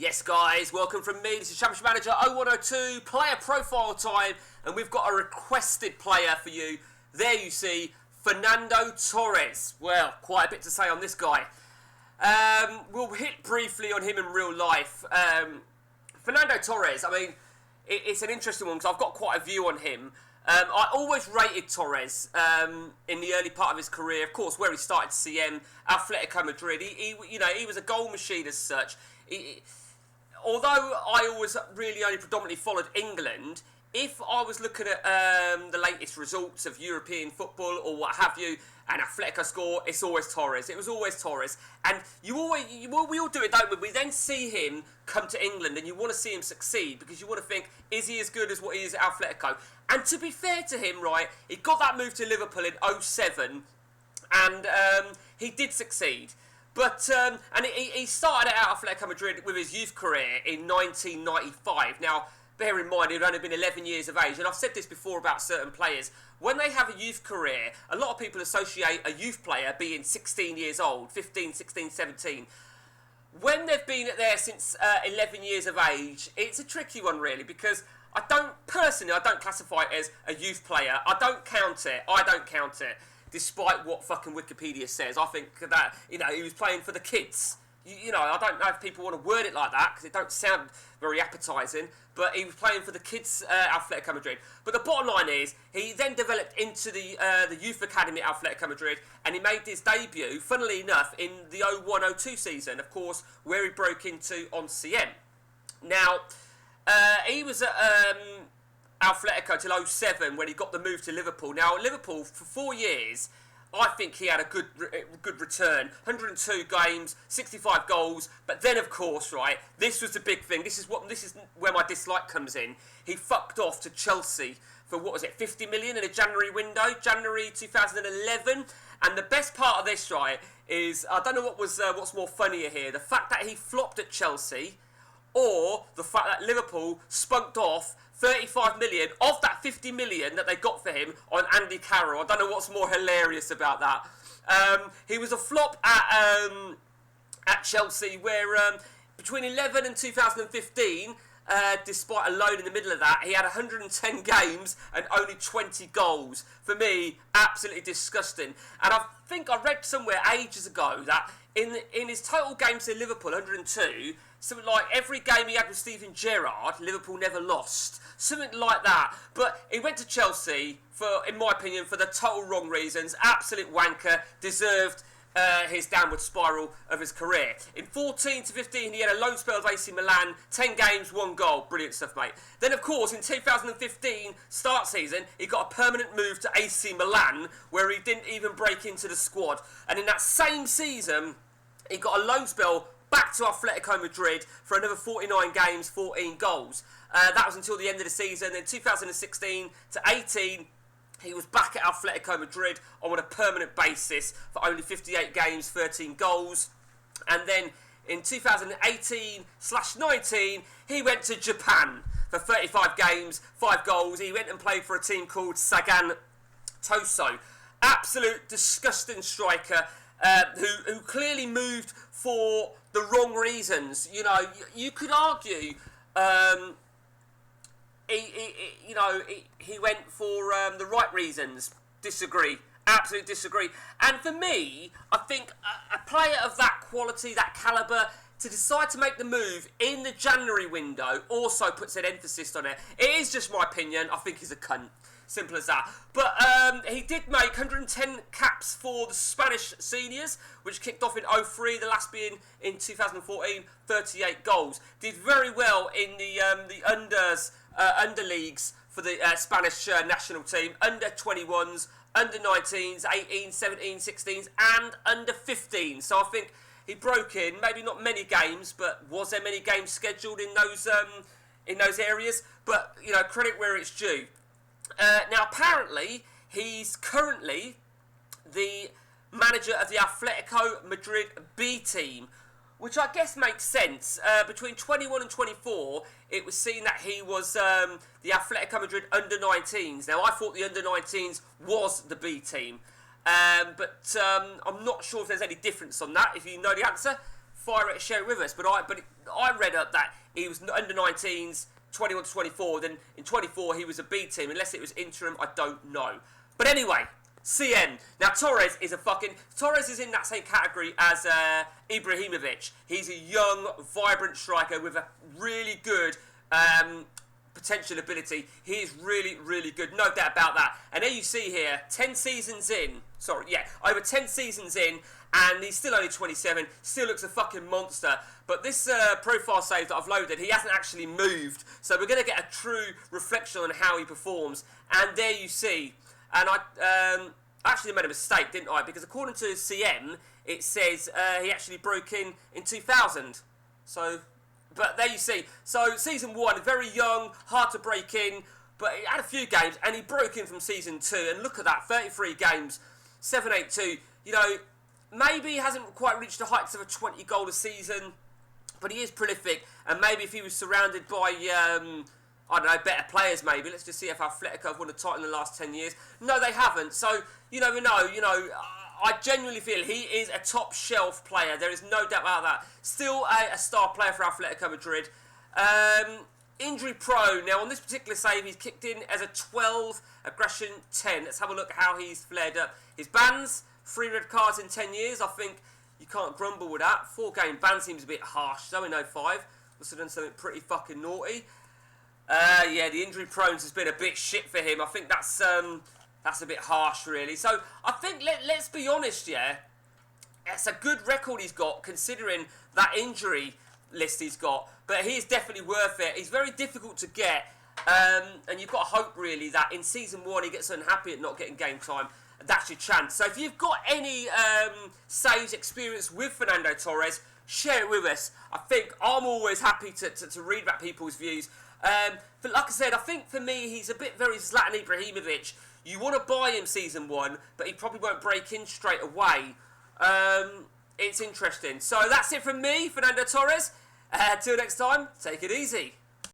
Yes, guys, welcome from me. This is Championship Manager 0102, player profile time, and we've got a requested player for you. There you see, Fernando Torres. Well, quite a bit to say on this guy. We'll hit briefly on him in real life. Fernando Torres, I mean, it's an interesting one because I've got quite a view on him. I always rated Torres in the early part of his career, of course, where he started CM, Atletico Madrid. He was a goal machine as such. Although I always really only predominantly followed England, if I was looking at the latest results of European football or what have you, and Atletico score, it's always Torres. It was always Torres. And we all do it, don't we? We then see him come to England and you want to see him succeed because you want to think, is he as good as what he is at Atletico? And to be fair to him, right, he got that move to Liverpool in 2007 and he did succeed. But, and he started out at Atletico Madrid with his youth career in 1995. Now, bear in mind, he'd only been 11 years of age. And I've said this before about certain players. When they have a youth career, a lot of people associate a youth player being 16 years old, 15, 16, 17. When they've been there since 11 years of age, it's a tricky one, really, because I don't classify it as a youth player. I don't count it. Despite what fucking Wikipedia says, I think that, he was playing for the kids. I don't know if people want to word it like that, because it don't sound very appetising, but he was playing for the kids at Atletico Madrid. But the bottom line is, he then developed into the youth academy at Atletico Madrid, and he made his debut, funnily enough, in the 01-02 season, of course, where he broke into on CM. Now, he was at Atletico till 07 when he got the move to Liverpool. Now, Liverpool, for 4 years, I think he had a good return. 102 games, 65 goals. But then, of course, right, this was the big thing. This is where my dislike comes in. He fucked off to Chelsea for, 50 million in a January window, January 2011. And the best part of this, right, is, I don't know what's more funnier here. The fact that he flopped at Chelsea, or the fact that Liverpool spunked off 35 million of that 50 million that they got for him on Andy Carroll. I don't know what's more hilarious about that. He was a flop at Chelsea, where between 11 and 2015, despite a loan in the middle of that, he had 110 games and only 20 goals. For me, absolutely disgusting. And I think I read somewhere ages ago that in his total games in Liverpool, 102, something like every game he had with Steven Gerrard, Liverpool never lost. Something like that. But he went to Chelsea, in my opinion, for the total wrong reasons. Absolute wanker. Deserved his downward spiral of his career. In 14 to 15, he had a loan spell of AC Milan, 10 games, 1 goal. Brilliant stuff, mate. Then, of course, in 2015 start season, he got a permanent move to AC Milan, where he didn't even break into the squad. And in that same season, he got a loan spell back to Atletico Madrid for another 49 games, 14 goals. That was until the end of the season. Then 2016 to 18, he was back at Atletico Madrid on a permanent basis for only 58 games, 13 goals. And then in 2018/19, he went to Japan for 35 games, 5 goals. He went and played for a team called Sagan Toso. Absolute disgusting striker. Who clearly moved for the wrong reasons. You could argue, he went for the right reasons. Disagree. Absolutely disagree. And for me, I think a player of that quality, that calibre, to decide to make the move in the January window also puts an emphasis on it. It is just my opinion. I think he's a cunt. Simple as that. But he did make 110 caps for the Spanish seniors, which kicked off in 03, the last being in 2014, 38 goals. Did very well in the under leagues for the Spanish national team, under 21s, under 19s, 18s, 17s, 16s, and under 15s. So I think he broke in, maybe not many games, but was there many games scheduled in those areas? But credit where it's due. Now, apparently, he's currently the manager of the Atletico Madrid B team, which I guess makes sense. Between 21 and 24, it was seen that he was the Atletico Madrid under-19s. Now, I thought the under-19s was the B team, but I'm not sure if there's any difference on that. If you know the answer, fire it, share it with us. But I read up that he was under 19s, 21 to 24. Then in 24 he was a B team, unless it was interim. I don't know. But anyway, CM. Now Torres is is in that same category as Ibrahimovic. He's a young, vibrant striker with a really good potential ability. He is really, really good, no doubt about that. And there you see here, 10 seasons in, over 10 seasons in, and he's still only 27, still looks a fucking monster. But this profile save that I've loaded, he hasn't actually moved, so we're going to get a true reflection on how he performs. And there you see, and I actually made a mistake, didn't I? Because according to CM, it says he actually broke in 2000. So, but there you see. So season 1, very young, hard to break in, but he had a few games and he broke in from season 2. And look at that, 33 games, 782. You know, maybe he hasn't quite reached the heights of a 20 goal a season, but he is prolific. And maybe if he was surrounded by I don't know, better players maybe. Let's just see if Atletico have won a title in the last 10 years. No, they haven't. So, you never know. You know, I genuinely feel he is a top shelf player. There is no doubt about that. Still a star player for Atletico Madrid. Injury prone. Now, on this particular save, he's kicked in as a 12, aggression 10. Let's have a look at how he's flared up. His bans, 3 red cards in 10 years. I think you can't grumble with that. 4-game ban seems a bit harsh. So we know 5. Must have done something pretty fucking naughty. Yeah, the injury prones has been a bit shit for him. I think that's a bit harsh, really. So I think let's be honest, yeah, it's a good record he's got considering that injury list he's got. But he is definitely worth it. He's very difficult to get, and you've got to hope really that in season 1 he gets unhappy at not getting game time. That's your chance. So if you've got any saves experience with Fernando Torres, share it with us. I think I'm always happy to read about people's views. But like I said, I think for me, he's a bit very Zlatan Ibrahimovic. You want to buy him season 1, but he probably won't break in straight away. It's interesting. So that's it from me, Fernando Torres. Till next time, take it easy.